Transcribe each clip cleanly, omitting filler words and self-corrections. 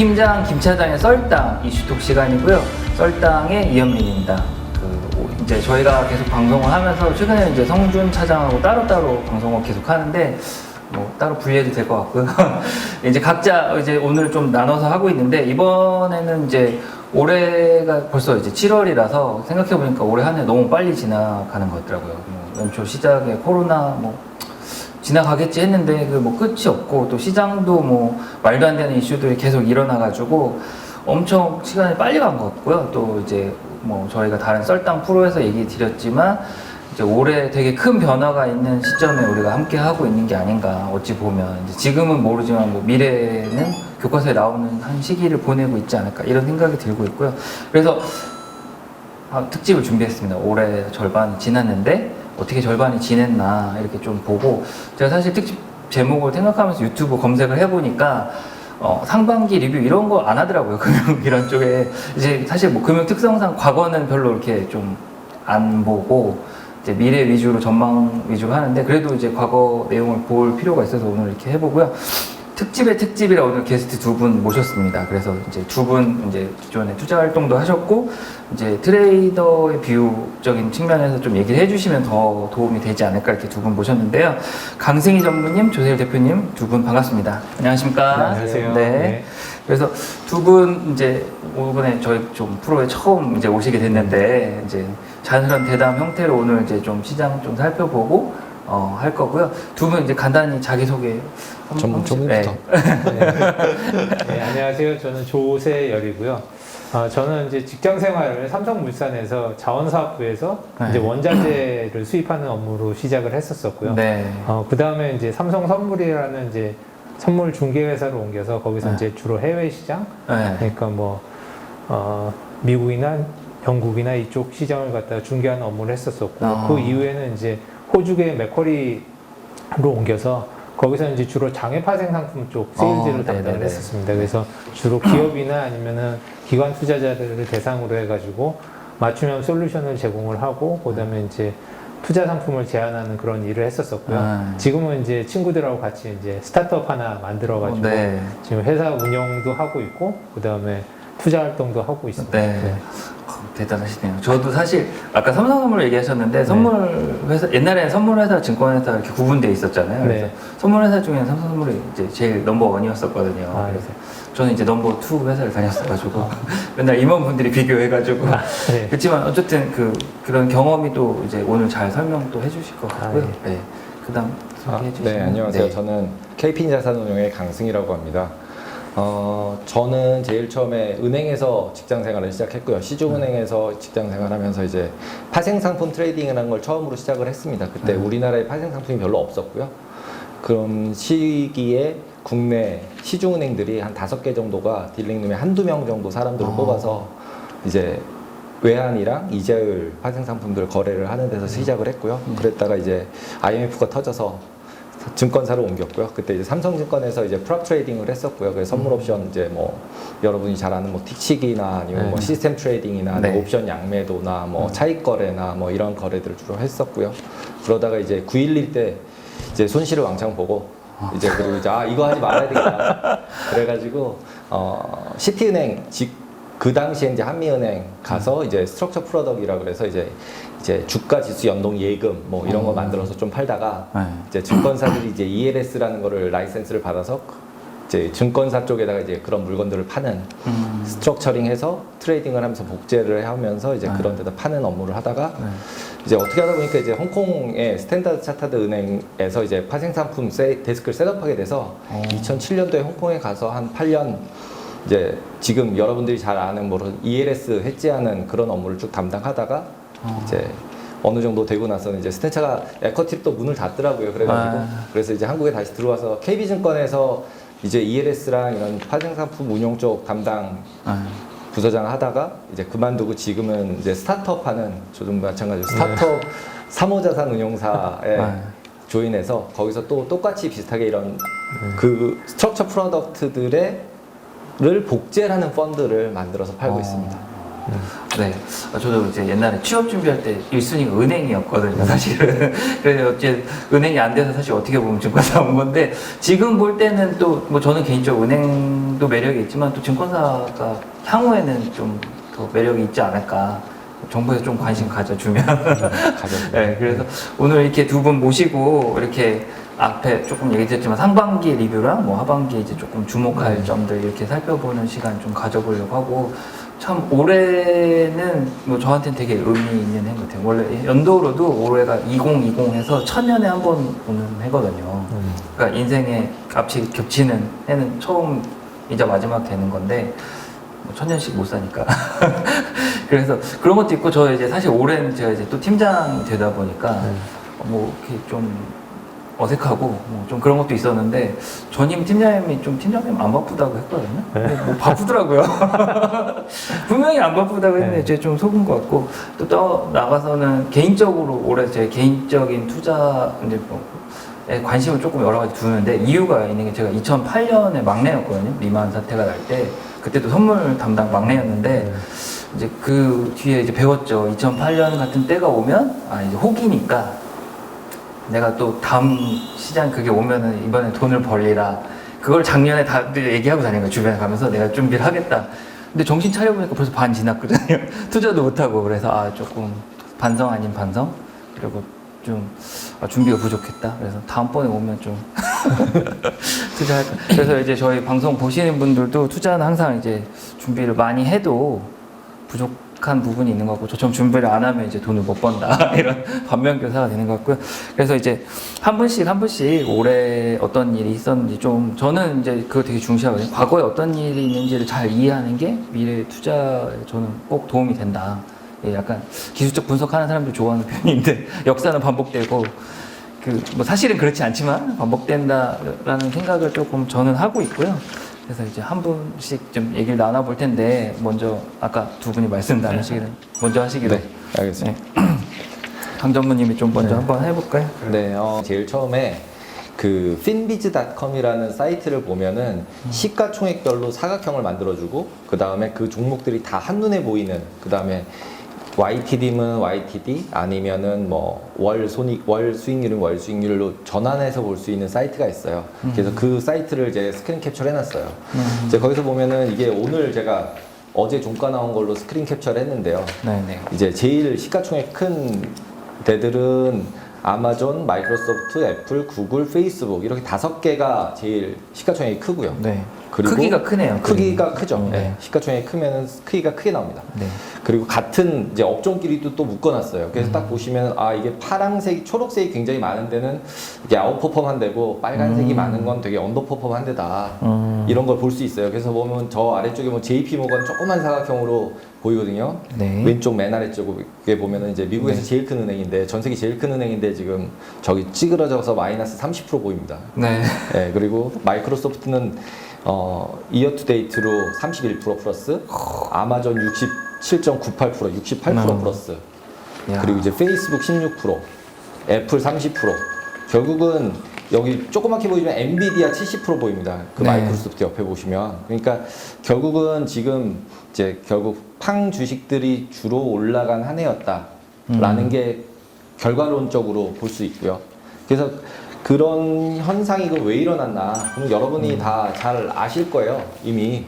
팀장 김 차장의 썰당 이슈톡 시간이고요. 썰당의 이현민입니다. 이제 저희가 계속 방송을 하면서 최근에 이제 성준 차장하고 따로따로 방송을 계속 하는데 뭐 따로 분리해도 될 것 같고요. 이제 각자 이제 오늘 좀 나눠서 하고 있는데 이번에는 이제 올해가 벌써 이제 7월이라서 생각해보니까 올해 한 해 너무 빨리 지나가는 것 같더라고요. 뭐 연초 시작에 코로나 뭐 지나가겠지 했는데 그 뭐 끝이 없고 또 시장도 뭐 말도 안 되는 이슈들이 계속 일어나가지고 엄청 시간이 빨리 간 것 같고요. 또 이제 뭐 저희가 다른 썰당 프로에서 얘기 드렸지만 이제 올해 되게 큰 변화가 있는 시점에 우리가 함께 하고 있는 게 아닌가 어찌 보면 이제 지금은 모르지만 뭐 미래에는 교과서에 나오는 한 시기를 보내고 있지 않을까 이런 생각이 들고 있고요. 그래서 특집을 준비했습니다. 올해 절반이 지났는데 어떻게 절반이 지냈나 이렇게 좀 보고 제가 사실 특집 제목을 생각하면서 유튜브 검색을 해보니까 상반기 리뷰 이런 거 안 하더라고요. 금융 이런 쪽에 이제 사실 뭐 금융 특성상 과거는 별로 이렇게 좀 안 보고 이제 미래 위주로 전망 위주로 하는데 그래도 이제 과거 내용을 볼 필요가 있어서 오늘 이렇게 해보고요. 특집의 특집이라 오늘 게스트 두 분 모셨습니다. 그래서 이제 두 분 이제 기존에 투자 활동도 하셨고 이제 트레이더의 비유적인 측면에서 좀 얘기를 해주시면 더 도움이 되지 않을까 이렇게 두 분 모셨는데요. 강승희 전무님, 조세일 대표님 두 분 반갑습니다. 안녕하십니까? 네, 안녕하세요. 네. 네. 그래서 두 분 이제 이번에 저희 좀 프로에 처음 이제 오시게 됐는데 이제 자연스러운 대담 형태로 오늘 이제 좀 시장 좀 살펴보고 할 거고요. 두 분 이제 간단히 자기소개 전문부터. 네. 네, 안녕하세요. 저는 조세열이고요. 저는 이제 직장 생활을 삼성물산에서 자원사업부에서 네. 이제 원자재를 수입하는 업무로 시작을 했었었고요. 네. 그 다음에 이제 삼성선물이라는 이제 선물 중개회사로 옮겨서 거기서 네. 이제 주로 해외 시장, 네. 그러니까 뭐 미국이나 영국이나 이쪽 시장을 갖다가 중개하는 업무를 했었었고 그 이후에는 이제 호주계 맥쿼리로 옮겨서 거기서 이제 주로 장외 파생 상품 쪽 세일즈를 담당을 네네네. 했었습니다. 그래서 주로 기업이나 아니면은 기관 투자자들을 대상으로 해가지고 맞춤형 솔루션을 제공을 하고 그다음에 이제 투자 상품을 제안하는 그런 일을 했었었고요. 지금은 이제 친구들하고 같이 이제 스타트업 하나 만들어가지고 네. 지금 지금 회사 운영도 하고 있고 그다음에 투자 활동도 하고 있습니다. 네. 대단하시네요. 저도 사실 아까 삼성선물 얘기하셨는데 선물 회사 옛날에는 선물회사, 증권회사 이렇게 구분돼 있었잖아요. 그래서 네. 선물회사 중에는 삼성선물이 이제 제일 넘버원이었었거든요. 네. 그래서 저는 이제 넘버2 회사를 다녔어가지고 맨날 임원분들이 비교해가지고 네. 그렇지만 어쨌든 그런 경험이 또 이제 오늘 잘 설명 또 해주실 것 같고요. 네. 네. 그다음 소개해 주시면. 네, 안녕하세요. 네. 저는 KP자산운용의 강승이라고 합니다. 저는 제일 처음에 은행에서 직장 생활을 시작했고요. 시중은행에서 직장 생활하면서 이제 파생상품 트레이딩이라는 걸 처음으로 시작을 했습니다. 그때 우리나라에 파생상품이 별로 없었고요. 그런 시기에 국내 시중은행들이 한 5개 정도가 딜링룸에 한두 명 정도 사람들을 뽑아서 이제 외환이랑 이자율 파생상품들 거래를 하는 데서 시작을 했고요. 그랬다가 이제 IMF가 터져서 증권사로 옮겼고요. 그때 이제 삼성증권에서 이제 프랍 트레이딩을 했었고요. 그래서 선물 옵션 이제 뭐 여러분이 잘 아는 뭐 틱식이나 아니면 뭐 시스템 트레이딩이나 네. 옵션 양매도나 뭐 차익 거래나 뭐 이런 거래들을 주로 했었고요. 그러다가 이제 9.11 때 이제 손실을 왕창 보고 이제 그리고 이제 이거 하지 말아야 되겠다. 그래가지고 시티은행 그 당시에 이제 한미은행 가서 이제 스트럭처 프로덕이라 그래서 이제 주가 지수 연동 예금 뭐 이런 거 만들어서 좀 팔다가 네. 이제 증권사들이 이제 ELS라는 거를 라이센스를 받아서 이제 증권사 쪽에다가 이제 그런 물건들을 파는 스트럭처링해서 트레이딩을 하면서 복제를 하면서 이제 그런 데다 파는 업무를 하다가 이제 어떻게 하다 보니까 이제 홍콩의 스탠다드 차타드 은행에서 이제 파생 상품 데스크를 셋업하게 돼서 2007년도에 홍콩에 가서 한 8년 이제 지금 여러분들이 잘 아는 뭐 ELS 해지하는 그런 업무를 쭉 담당하다가 이제 어느 정도 되고 나서는 이제 스탠차가 에커티를 또 문을 닫더라고요. 그래가지고 그래서 이제 한국에 다시 들어와서 KB증권에서 이제 ELS랑 이런 파생상품 운용 쪽 담당 부서장 하다가 이제 그만두고 지금은 이제 스타트업 하는 저도 마찬가지로 스타트업 사모자산 운용사에 조인해서 거기서 또 똑같이 비슷하게 이런 그 스트럭처 프로덕트들의 를 복제하는 펀드를 만들어서 팔고 있습니다. 네. 저도 이제 옛날에 취업 준비할 때 1순위가 은행이었거든요, 사실은. 그래서 어째 은행이 안 돼서 사실 어떻게 보면 증권사 온 건데, 지금 볼 때는 또, 뭐 저는 개인적으로 은행 증권사도 매력이 있지만 또 증권사가 향후에는 좀 더 매력이 있지 않을까. 정부에서 좀 관심 가져주면. 네, 그래서 오늘 이렇게 두 분 모시고 이렇게 앞에 조금 얘기했지만 상반기 리뷰랑 뭐 하반기 이제 조금 주목할 점들 이렇게 살펴보는 시간 좀 가져보려고 하고 참 올해는 뭐 저한테는 되게 의미 있는 해인 것 같아요. 원래 연도로도 올해가 2020에서 1000년에 한 번 오는 해거든요. 그러니까 인생에 값이 겹치는 해는 처음이자 마지막 되는 건데 뭐 1000년씩 못 사니까. 그래서 그런 것도 있고 저 이제 사실 올해는 제가 이제 또 팀장 되다 보니까 뭐 이렇게 좀 어색하고 뭐 좀 그런 것도 있었는데 전임 팀장님이 좀 팀장님 안 바쁘다고 했거든요. 근데 뭐 바쁘더라고요. 분명히 안 바쁘다고 했는데 제가 좀 속은 것 같고 또 나가서는 개인적으로 올해 제 개인적인 투자 이제 뭐에 관심을 조금 여러 가지 두는데 이유가 있는 게 제가 2008년에 막내였거든요. 리만 사태가 날 때 그때도 선물 담당 막내였는데 이제 그 뒤에 이제 배웠죠. 2008년 같은 때가 오면 아 이제 호기니까 내가 또 다음 시장 그게 오면은 이번에 돈을 벌리라. 그걸 작년에 다 얘기하고 다닌 거예요. 주변에 가면서 내가 준비를 하겠다. 근데 정신 차려보니까 벌써 반 지났거든요. 투자도 못하고 그래서 아 조금 반성 아닌 반성 그리고 좀 준비가 부족했다. 그래서 다음번에 오면 좀 투자할까. 그래서 이제 저희 방송 보시는 분들도 투자는 항상 이제 준비를 많이 해도 부족한 부분이 있는 것 같고 저처럼 준비를 안 하면 이제 돈을 못 번다 이런 반면교사가 되는 것 같고요. 그래서 이제 한 분씩 올해 어떤 일이 있었는지 좀 저는 이제 그거 되게 중시하거든요. 과거에 어떤 일이 있는지를 잘 이해하는 게 미래 투자에 저는 꼭 도움이 된다. 예, 약간 기술적 분석하는 사람들 좋아하는 편인데 역사는 반복되고 그 뭐 사실은 그렇지 않지만 반복된다라는 생각을 조금 저는 하고 있고요. 그래서 이제 한 분씩 좀 얘기를 나눠볼 텐데 먼저 아까 두 분이 말씀 나누시기로 먼저 하시기로. 네, 알겠습니다. 강 전무님이 좀 먼저 한번 해볼까요? 네, 제일 처음에 그 finbiz.com이라는 사이트를 보면은 시가총액별로 사각형을 만들어주고 그 다음에 그 종목들이 다 한눈에 보이는 그 다음에 YTD면 YTD 아니면은 뭐 월 수익률은 월 수익률로 전환해서 볼 수 있는 사이트가 있어요. 그래서 그 사이트를 이제 스크린 캡처를 해놨어요. 이제 거기서 보면은 이게 오늘 제가 어제 종가 나온 걸로 스크린 캡처를 했는데요. 네네. 이제 제일 시가총액 큰 데들은 아마존, 마이크로소프트, 애플, 구글, 페이스북 이렇게 5개가 제일 시가총액이 크고요. 네. 그리고 크기가 크네요. 크기가 크죠. 네. 네. 시가총액이 크면은 크기가 크게 나옵니다. 네. 그리고 같은 이제 업종끼리도 또 묶어놨어요. 그래서 딱 보시면 아 이게 파란색, 초록색이 굉장히 많은 데는 이게 아웃퍼폼한 데고 빨간색이 많은 건 되게 언더퍼폼한 데다. 이런 걸 볼 수 있어요. 그래서 보면 저 아래쪽에 뭐 JP 모건 조그만 사각형으로 보이거든요. 네. 왼쪽 맨 아래쪽에 보면은 이제 미국에서 제일 큰 은행인데 전 세계 제일 큰 은행인데 지금 저기 찌그러져서 마이너스 30% 보입니다. 네. 네, 그리고 마이크로소프트는 이어 투 데이트로 31% 플러스, 아마존 67.98%, 68% 플러스. 야. 그리고 이제 페이스북 16%, 애플 30%. 결국은 여기 조그맣게 보이지만 엔비디아 70% 보입니다. 그 네. 마이크로소프트 옆에 보시면. 그러니까 결국은 지금 이제 결국 팡 주식들이 주로 올라간 한 해였다라는 게 결과론적으로 볼 수 있고요. 그래서 그런 현상이 왜 일어났나? 그럼 여러분이 다 잘 아실 거예요, 이미.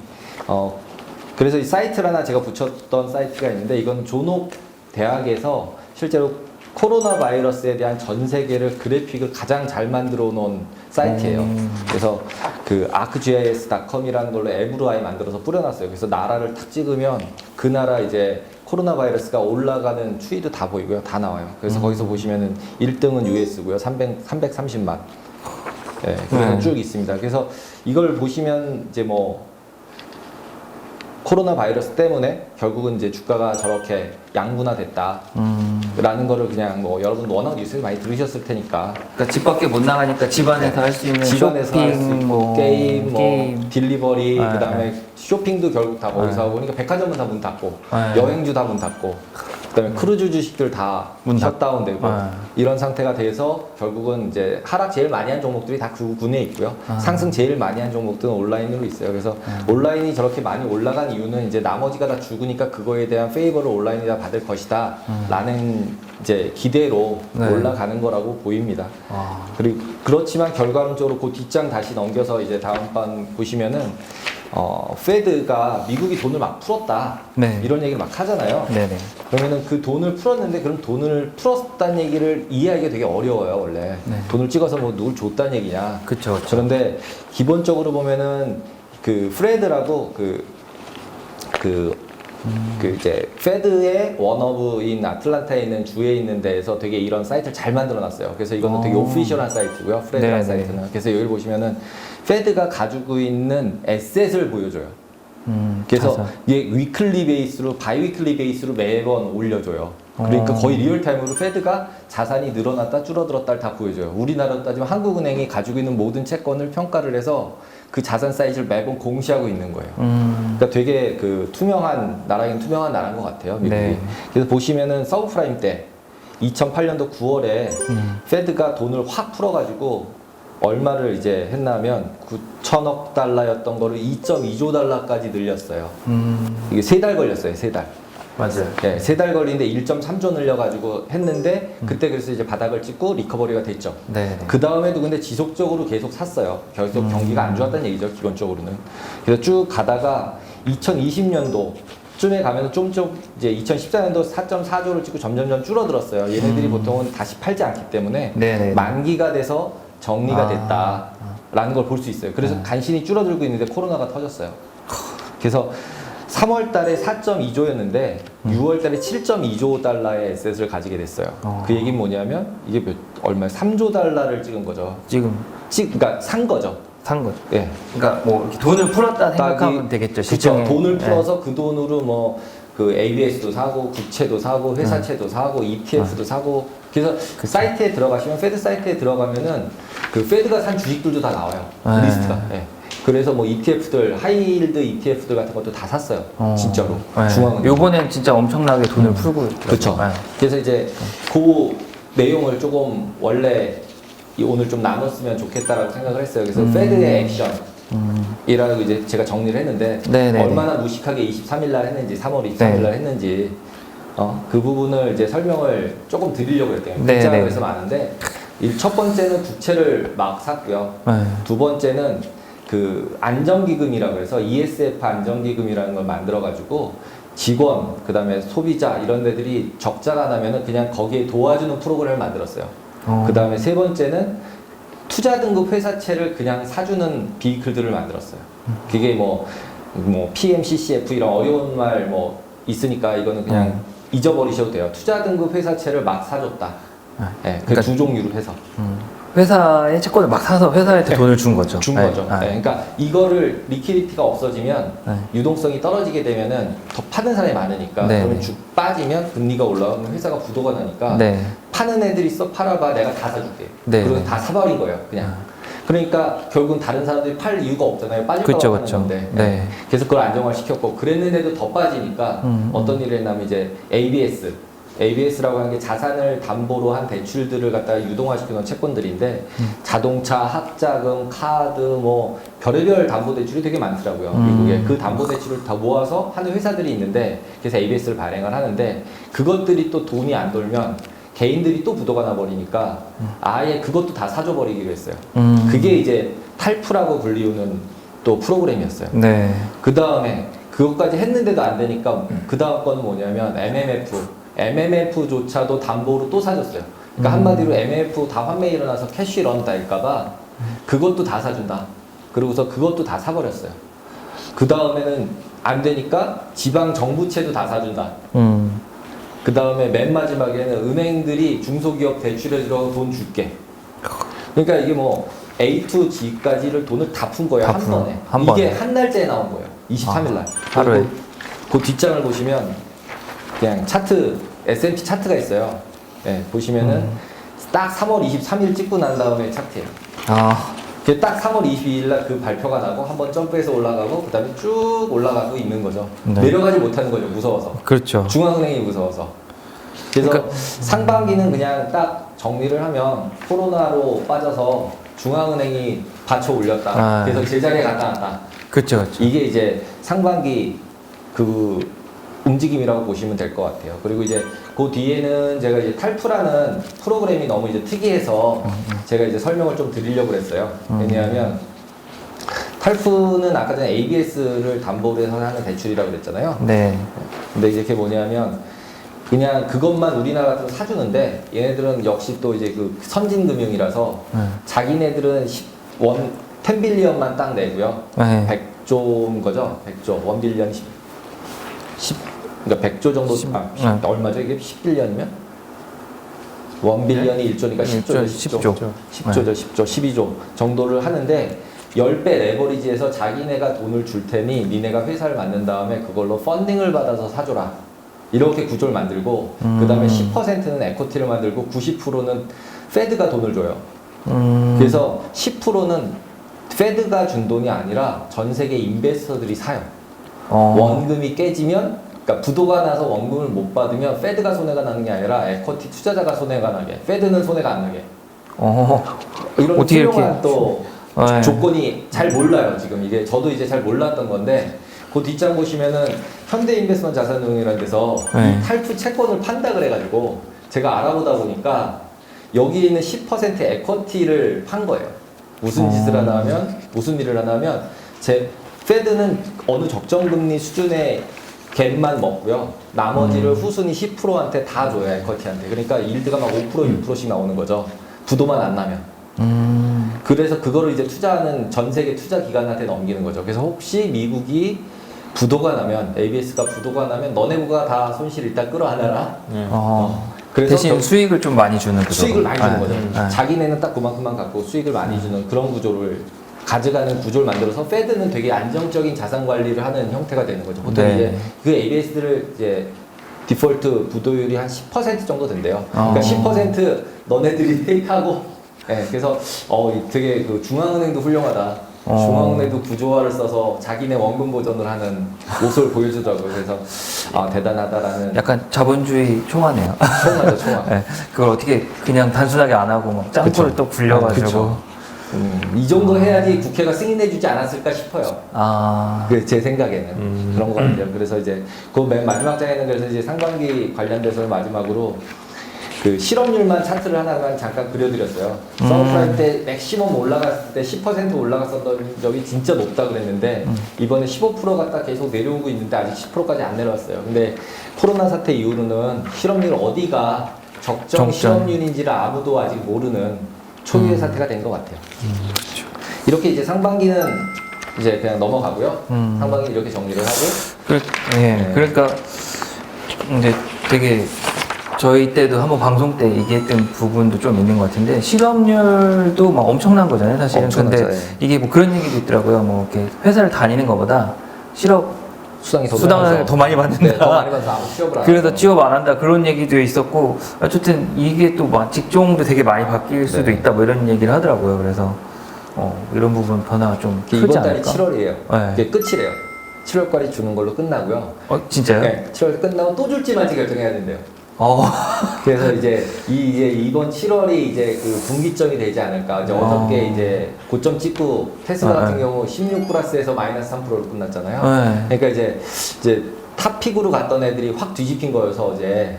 그래서 이 사이트를 하나 제가 붙였던 사이트가 있는데 이건 존옥 대학에서 실제로 코로나 바이러스에 대한 전 세계를 그래픽을 가장 잘 만들어 놓은 사이트예요. 그래서 그 arcgis.com이라는 걸로 앱으로 아예 만들어서 뿌려놨어요. 그래서 나라를 탁 찍으면 그 나라 이제 코로나 바이러스가 올라가는 추이도 다 보이고요. 다 나와요. 그래서 거기서 보시면은 1등은 US고요. 330만. 예, 그래서 쭉 있습니다. 그래서 이걸 보시면 이제 뭐 코로나 바이러스 때문에 결국은 이제 주가가 저렇게 양분화됐다라는 거를 그냥 뭐 여러분도 워낙 뉴스를 많이 들으셨을 테니까 그러니까 집 밖에 못 나가니까 집안에서 할 수 있는 집안에서 할 수 쇼핑, 있고 뭐 게임, 뭐 딜리버리, 네, 그다음에 쇼핑도 결국 다 거기서 하고 그러니까 백화점은 다 문 닫고 네. 여행주 다 문 닫고 그다음에 크루즈 주식들 다 문 닫- 셧다운되고 네. 이런 상태가 돼서 결국은 이제 하락 제일 많이 한 종목들이 다 그 군에 있고요. 상승 제일 많이 한 종목들은 온라인으로 있어요. 그래서 온라인이 저렇게 많이 올라간 이유는 이제 나머지가 다 죽으니까 그거에 대한 페이버를 온라인이 다 받을 것이다 라는 이제 기대로 네. 올라가는 거라고 보입니다. 그리고 그렇지만 결과론적으로 그 뒷장 다시 넘겨서 이제 다음 번 보시면은 페드가 미국이 돈을 막 풀었다. 네. 이런 얘기를 막 하잖아요. 네네. 그러면은 그 돈을 풀었는데 그럼 돈을 풀었다는 얘기를 이해하기가 되게 어려워요, 원래. 네. 돈을 찍어서 뭐 누굴 줬다는 얘기냐. 그쵸. 그런데 기본적으로 보면은 그 프레드라고 이제 페드의 원어브인 아틀란타에 있는 주에 있는 데에서 되게 이런 사이트를 잘 만들어놨어요. 그래서 이거는 되게 오피셜한 사이트고요. 프레드라는 네네. 사이트는. 그래서 여기 보시면은 페드가 가지고 있는 에셋을 보여줘요. 그래서 자산. 이게 위클리 베이스로 바이위클리 베이스로 매번 올려줘요. 그러니까 거의 리얼타임으로 페드가 자산이 늘어났다 줄어들었다를 다 보여줘요. 우리나라로 따지면 한국은행이 가지고 있는 모든 채권을 평가를 해서 그 자산 사이즈를 매번 공시하고 있는 거예요. 그러니까 되게 그 투명한 나라긴 투명한 나라인 것 같아요, 미국이. 네. 그래서 보시면은 서브프라임 때 2008년도 9월에 페드가 돈을 확 풀어가지고 얼마를 이제 했냐면 9천억 달러였던 거를 2.2조 달러까지 늘렸어요. 이게 3달 걸렸어요, 3달. 맞아요. 네, 3달 걸리는데 1.3조 늘려가지고 했는데 그때 그래서 이제 바닥을 찍고 리커버리가 됐죠. 네네. 그 다음에도 근데 지속적으로 계속 샀어요. 계속 경기가 안 좋았다는 얘기죠, 기본적으로는. 그래서 쭉 가다가 2020년도 쯤에 가면 좀 이제 2014년도 4.4조를 찍고 점점점 줄어들었어요. 얘네들이 보통은 다시 팔지 않기 때문에 네네. 만기가 돼서 정리가 아. 됐다라는 걸 볼 수 있어요. 그래서 간신히 줄어들고 있는데 코로나가 터졌어요. 그래서 3월 달에 4.2조였는데 6월 달에 7.2조 달러의 에셋을 가지게 됐어요. 그 얘기는 뭐냐면 이게 얼마야? 3조 달러를 찍은 거죠. 지금 그러니까 산 거죠. 산 거죠. 예. 그러니까 뭐 이렇게 돈을 풀었다 생각하면 되겠죠. 그쵸. 시중에. 돈을 네. 풀어서 그 돈으로 뭐 그 ABS도 사고 국채도 사고 회사채도 사고 ETF도 사고 그래서 사이트에 들어가시면 페드 사이트에 들어가면은 그 페드가 산 주식들도 다 나와요. 네. 리스트가. 예. 그래서 뭐 ETF들 하이힐드 ETF들 같은 것도 다 샀어요. 진짜로. 네. 중앙은. 요번엔 진짜 엄청나게 돈을 풀고 있더라고요. 그렇죠. 네. 그래서 이제 그 내용을 조금 원래 오늘 좀 나눴으면 좋겠다라고 생각을 했어요. 그래서 페드의 액션이라고 이제 제가 정리를 했는데 네네네. 얼마나 무식하게 23일 날 했는지 3월 23일 날 했는지 그 부분을 이제 설명을 조금 드리려고 했대요. 네네. 문자가 그래서 많은데 첫 번째는 국채를 막 샀고요. 네. 두 번째는 그 안정기금이라고 해서 ESF 안정기금이라는 걸 만들어가지고 직원, 그 다음에 소비자 이런 데들이 적자가 나면은 그냥 거기에 도와주는 프로그램을 만들었어요. 그 다음에 세 번째는 투자 등급 회사채를 그냥 사주는 비클들을 만들었어요. 그게 뭐 PMCCF 이런 어려운 말 뭐 있으니까 이거는 그냥 잊어버리셔도 돼요. 투자 등급 회사채를 막 사줬다. 네, 그 그러니까 두 종류를 해서. 회사의 채권을 막 사서 회사한테 돈을 준 거죠. 준 네. 거죠. 네, 그러니까 이거를 리퀴디티가 없어지면 네. 유동성이 떨어지게 되면은 더 파는 사람이 많으니까 네. 그러면 쭉 빠지면 금리가 올라가면 회사가 부도가 나니까 네. 파는 애들이 있어 팔아봐 내가 다 사줄게. 네. 그리고 다 사버린 거예요 그냥. 그러니까 결국은 다른 사람들이 팔 이유가 없잖아요. 빠질까 봐 그쵸, 파는 그쵸. 건데. 네. 그래서 그걸 안정화시켰고 그랬는데도 더 빠지니까 어떤 일을 했냐면 이제 ABS라고 하는 게 자산을 담보로 한 대출들을 갖다가 유동화시키는 채권들인데 자동차, 학자금, 카드 뭐 별의별 담보 대출이 되게 많더라고요. 미국에 그 담보 대출을 다 모아서 하는 회사들이 있는데 그래서 ABS를 발행을 하는데 그것들이 또 돈이 안 돌면 개인들이 또 부도가 나버리니까 아예 그것도 다 사줘버리기로 했어요. 그게 이제 탈프라고 불리우는 또 프로그램이었어요. 네. 그 다음에 그것까지 했는데도 안 되니까 그 다음 거는 뭐냐면 MMF조차도 담보로 또 사줬어요. 그러니까 한마디로 MMF 다 환매에 일어나서 캐시런 날까봐 그것도 다 사준다. 그러고서 그것도 다 사버렸어요. 그 다음에는 안 되니까 지방 정부채도 다 사준다. 그 다음에 맨 마지막에는 은행들이 중소기업 대출해 들어가고 돈 줄게. 그러니까 이게 뭐 A to G까지를 돈을 다 푼 거예요. 다 한 풀어. 번에. 한 이게 번에. 한 날짜에 나온 거예요. 23일 날. 하루에. 그 뒷장을 보시면 그냥 차트, S&P 차트가 있어요. 네, 보시면은 딱 3월 23일 찍고 난 다음에 차트예요. 아, 그게 딱 3월 22일 날 그 발표가 나고 한번 점프해서 올라가고 그다음에 쭉 올라가고 있는 거죠. 네. 내려가지 못하는 거죠. 무서워서. 그렇죠. 중앙은행이 무서워서. 그래서 그러니까- 상반기는 그냥 딱 정리를 하면 코로나로 빠져서 중앙은행이 받쳐 올렸다. 아. 그래서 제자리에 갖다 놨다. 그렇죠, 그렇죠. 이게 이제 상반기 그 움직임이라고 보시면 될 것 같아요. 그리고 이제 그 뒤에는 제가 이제 탈프라는 프로그램이 너무 이제 특이해서 제가 이제 설명을 좀 드리려고 했어요. 왜냐하면 탈프는 아까 전에 ABS를 담보로 해서 하는 대출이라고 그랬잖아요. 네. 근데 이제 그게 뭐냐면 그냥 그것만 우리나라 같은 거 사주는데 얘네들은 역시 또 이제 그 선진금융이라서 자기네들은 10빌리언만 딱 내고요. 네. 100조인 거죠. 100조. 1빌리언 그러니까 100조 정도 얼마죠? 이게 10빌리언이면? 1빌리언이 1조니까 10조죠. 10조죠. 10조. 12조 정도를 하는데 10배 레버리지에서 자기네가 돈을 줄 테니 니네가 회사를 만든 다음에 그걸로 펀딩을 받아서 사줘라. 이렇게 구조를 만들고 그 다음에 10%는 에코티를 만들고 90%는 페드가 돈을 줘요. 그래서 10%는 페드가 준 돈이 아니라 전 세계 인베스터들이 사요. 원금이 깨지면, 그러니까 부도가 나서 원금을 못 받으면 페드가 손해가 나는 게 아니라 에코티 투자자가 손해가 나게, 페드는 손해가 안 나게. 이런 어떻게 훌륭한 이렇게 또 조건이 잘 몰라요. 지금 이게 저도 이제 잘 몰랐던 건데 그 뒷장 보시면은 현대인베스트먼트 자산운용이라는 데서 이 탈프 채권을 판다 그래가지고 제가 알아보다 보니까 여기 있는 10% 에쿼티를 판 거예요. 무슨 짓을 하나 하면, 무슨 일을 하나 하면, 페드는 어느 적정금리 수준의 갭만 먹고요. 나머지를 후순위 10%한테 다 줘요, 에쿼티한테. 그러니까 일드가 막 5%, 6%씩 나오는 거죠. 부도만 안 나면. 그래서 그거를 이제 투자하는 전 세계 투자 기관한테 넘기는 거죠. 그래서 혹시 미국이 부도가 나면, ABS가 부도가 나면 너네가 다 손실 일단 끌어안아라. 그래서 대신 수익을 좀 많이 주는 구조. 수익을 많이 주는 거죠. 자기네는 딱 그만큼만 갖고 수익을 많이 주는 그런 구조를 가져가는 구조를 만들어서 페드는 되게 안정적인 자산 관리를 하는 형태가 되는 거죠. 보통 이제 그 ABS들을 이제 디폴트 부도율이 한 10% 정도 된대요. 그러니까 10% 너네들이 테이크하고, 그래서 되게 그 중앙은행도 훌륭하다. 중앙은행도 구조화를 써서 자기네 원금 보전을 하는 모습을 보여주더라고요. 그래서 대단하다라는. 약간 자본주의 총화네요. 총화죠, 총화. 네, 그걸 어떻게 그냥 단순하게 안 하고 막 짱구를 또 굴려가지고. 이 정도 해야지 국회가 승인해주지 않았을까 싶어요. 그 제 생각에는 그런 것 같아요. 그래서 이제 그 맨 마지막 장에는 그래서 이제 상반기 관련돼서 마지막으로 그 실업률만 차트를 하나만 잠깐 그려드렸어요. 서브프라임 때 맥시멈 올라갔을 때 10% 올라갔었던 적이 진짜 높다 그랬는데 이번에 15%가 딱 계속 내려오고 있는데 아직 10%까지 안 내려왔어요. 근데 코로나 사태 이후로는 실업률 어디가 적정 실업률인지를 아무도 아직 모르는 초유의 사태가 된 것 같아요. 이렇게 이제 상반기는 이제 그냥 넘어가고요. 상반기는 이렇게 정리를 하고. 그러니까 이제 되게 저희 때도 한번 방송 때 얘기했던 부분도 좀 있는 것 같은데 실업률도 막 엄청난 거잖아요, 사실은. 근데 이게 뭐 그런 얘기도 있더라고요. 뭐 이렇게 회사를 다니는 것보다 실업 수당을 더 많이 받는다. 네, 더 많이 받아서 아무 취업을 안 그래서 하고. 취업 안 한다 그런 얘기도 있었고 어쨌든 이게 또 막 직종도 되게 많이 바뀔 수도 있다 뭐 이런 얘기를 하더라고요. 그래서 이런 부분 변화가 좀 크지 이번 달이 않을까? 7월이에요. 이게 끝이래요. 7월까지 주는 걸로 끝나고요. 진짜요? 네, 7월 끝나고 또 줄지만지 결정해야 된대요. 그래서 이제 이번 7월이 이제 그 분기점이 되지 않을까. 이제 어저께 이제 고점 찍고 테슬라 같은 경우 16 플러스에서 마이너스 3%로 끝났잖아요. 그러니까 이제 탑픽으로 갔던 애들이 확 뒤집힌 거여서 어제.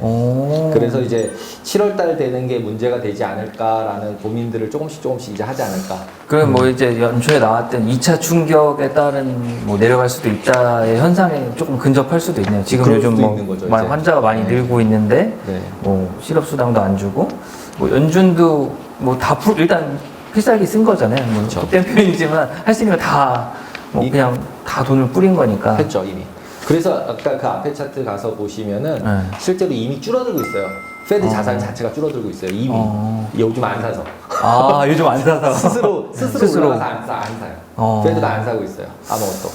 그래서 이제 7월 달 되는 게 문제가 되지 않을까라는 고민들을 조금씩 이제 하지 않을까. 그럼 뭐 이제 연초에 나왔던 2차 충격에 따른 뭐 내려갈 수도 있다의 현상에 조금 근접할 수도 있네요. 지금 그럴 요즘 수도 뭐 있는 거죠, 많이 이제. 환자가 많이 늘고 있는데 뭐 실업 수당도 안 주고 뭐 연준도 뭐 다 일단 필살기 쓴 거잖아요. 뭐 그땐 표현이지만 할 수 있는 거 다 뭐 그냥 다 돈을 뿌린 거니까. 했죠 이미. 그래서 아까 그 앞에 차트 가서 보시면은 실제로 이미 줄어들고 있어요. 페드 자산 자체가 줄어들고 있어요. 이미 요즘 안 사서. 요즘 안 사서 스스로 올라가서 안 사요. 페드가 안 사고 있어요. 아무것도.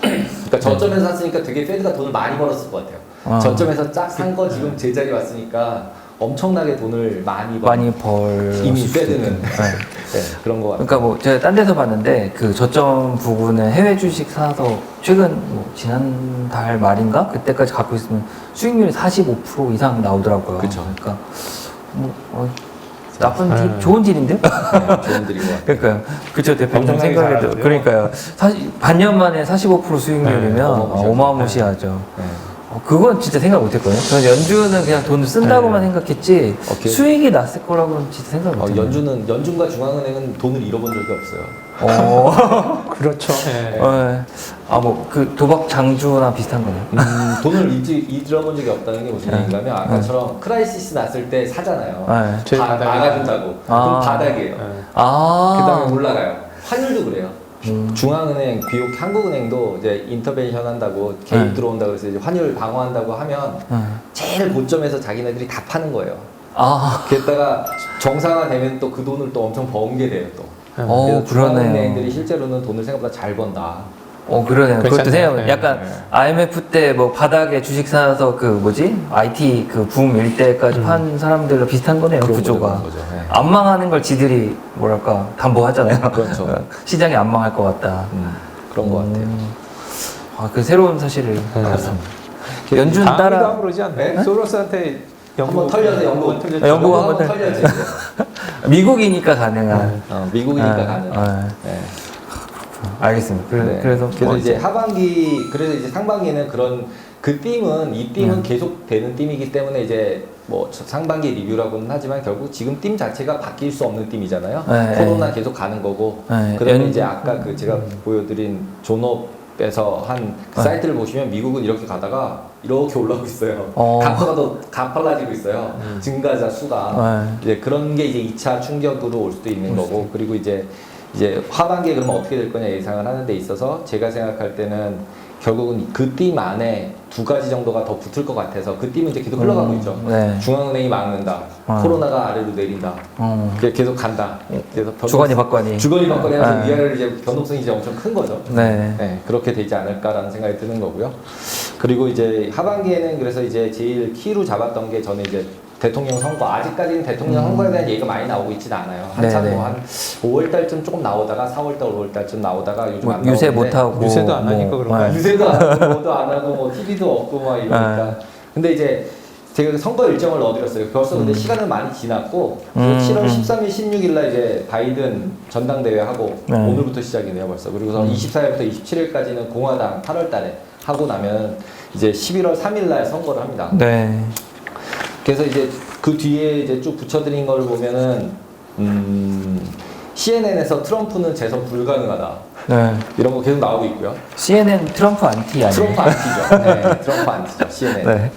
그러니까 저점에서 샀으니까 되게 페드가 돈을 많이 벌었을 것 같아요. 저점에서 쫙 산 거 지금 제자리 왔으니까 엄청나게 돈을 많이 벌. 이미 페드는 그런 거 같아요. 그러니까 뭐 제가 딴 데서 봤는데 그 저점 부분은 해외 주식 사서 최근 뭐 지난달 말인가 그때까지 갖고 있으면 수익률이 45% 이상 나오더라고요. 그쵸. 그러니까 뭐 나쁜 딜, 좋은 딜인데요? 좋은 딜인 것 같아요. 그러니까요. 그쵸, 대표님 엄청나게 생각에도. 잘하는데요? 그러니까요. 반년 만에 45% 수익률이면 어마무시하죠. 그건 진짜 생각 못했거든요. 저는 연준은 그냥 돈을 쓴다고만 생각했지 오케이. 수익이 났을 거라고는 진짜 생각 못했어요. 연준과 중앙은행은 돈을 잃어본 적이 없어요. 그렇죠. 예. 뭐 그 도박 장주나 비슷한 거네요. 돈을 잃어본 적이 없다는 게 무슨 얘기인가면 아까처럼 크라이시스 났을 때 사잖아요. 제일 바닥이다. 막아준다고. 그럼 바닥이에요. 그 다음에 올라가요. 환율도 그래요. 중앙은행, 비록 한국은행도 이제 인터벤션 한다고 개입 들어온다고 해서 이제 환율 방어한다고 하면 제일 고점에서 자기네들이 다 파는 거예요. 게다가 정상화되면 또 그 돈을 또 엄청 번게 돼요 또. 그래서 중앙은행들이 실제로는 돈을 생각보다 잘 번다. 그러네요. 그것도 생각해보면 네. 약간 IMF 때 뭐 바닥에 주식 사서 그 뭐지? IT 그 붐일 때까지 판 사람들로 비슷한 거네요. 구조가. 그런 거죠. 네. 안 망하는 걸 지들이 뭐랄까 담보하잖아요. 그렇죠. 시장이 안 망할 것 같다. 그런 것 같아요. 그 새로운 사실을 알았습니다. 연준 따라 다음이도 그러지 않나요? 네? 소로스한테 한번 털려서 연구 털려서 연구 한번 한번 털려야지. 미국이니까 가능한. 미국이니까 가능. 네. 알겠습니다. 네. 그래서 뭐 이제 하반기, 그래서 이제 상반기는 그런 그 띠는 이 띠는 계속 되는 띠이기 때문에 이제 뭐 상반기 리뷰라고는 하지만 결국 지금 띠 자체가 바뀔 수 없는 띠이잖아요. 네. 코로나 계속 가는 거고. 네. 그러면 이제 아까 그 제가 보여드린 존업에서 한 그 사이트를 보시면 미국은 이렇게 가다가 이렇게 올라오고 있어요. 가파가 더 가팔라지고 있어요. 증가자 수가. 이제 그런 게 이제 2차 충격으로 올 수도 있는 거고. 그리고 이제 하반기에 그러면 어떻게 될 거냐 예상을 하는 데 있어서 제가 생각할 때는 결국은 그 띠 안에 두 가지 정도가 더 붙을 것 같아서 그 띠는 이제 계속 흘러가고 있죠. 네. 중앙은행이 막는다. 코로나가 아래로 내린다. 계속 간다. 그래서 주거니 받거니. 주거니 받거니 하면서 위아래로 이제 변동성이 이제 엄청 큰 거죠. 네. 그렇게 되지 않을까라는 생각이 드는 거고요. 그리고 이제 하반기에는 그래서 이제 제일 키로 잡았던 게 저는 이제 대통령 선거, 아직까지는 대통령 선거에 대한 얘기가 많이 나오고 있지는 않아요. 한참 네네. 뭐 한 5월달쯤 조금 나오다가 4월달, 5월달쯤 나오다가 요즘 안 유세 나오는데 못하고 유세도 안 하니까 그런가요? 유세도 안 하고 뭐도 안 하고 뭐 TV도 없고 막 이러니까. 근데 이제 제가 선거 일정을 넣어드렸어요. 벌써 근데 시간은 많이 지났고 7월 13일, 16일 날 이제 바이든 전당대회 하고 오늘부터 시작이네요 벌써. 그리고서 24일부터 27일까지는 공화당 8월달에 하고 나면 이제 11월 3일 날 선거를 합니다. 네. 그래서 이제 그 뒤에 이제 쭉 붙여드린 걸 보면은 CNN에서 트럼프는 재선 불가능하다. 네. 이런 거 계속 나오고 있고요. CNN 트럼프 안티 아니에요? 트럼프 안티죠. 네, 트럼프 안티죠. CNN. 네.